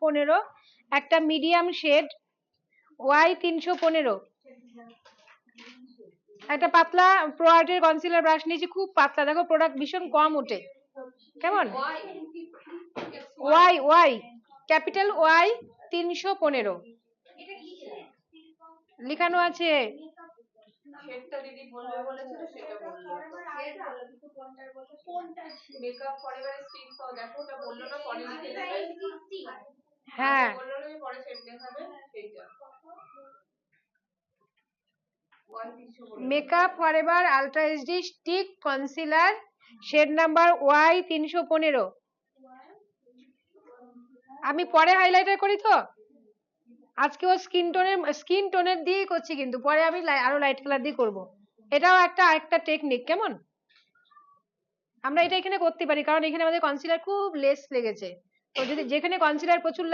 315, একটা medium shade Y 315, একটা পাতলা প্রো আর্টের কনসিলার ব্রাশ নিয়েছি, খুব পাতলা, দেখো প্রোডাক্ট ভীষণ কম ওঠে। কেমন? ওয়াই ওয়াই ক্যাপিটাল ওয়াই 315 লিখানো আছে। সেটা দিদি বলবে বলেছিল, সেটা বললো। মেকআপ ফরএভার স্টিক পাও, দেখো ওটা বললো না পরে লিখে দেবে। হ্যাঁ বললো না যে পরে সেট দেখাবে, সেটা makeup forever ultra HD stick concealer shade number Y 315। আমি পরে হাইলাইটার করি তো, আজকে ও স্কিন টোনের দিয়েই করছি, কিন্তু পরে আমি আরো লাইট কালার দিয়ে করব। এটাও আরেকটা টেকনিক। কেমন? আমরা এটা এখানে করতে পারি, কারণ এখানে আমাদের কনসিলার খুব লেস লেগেছে, তো যদি যেখানে কনসিলার প্রচুর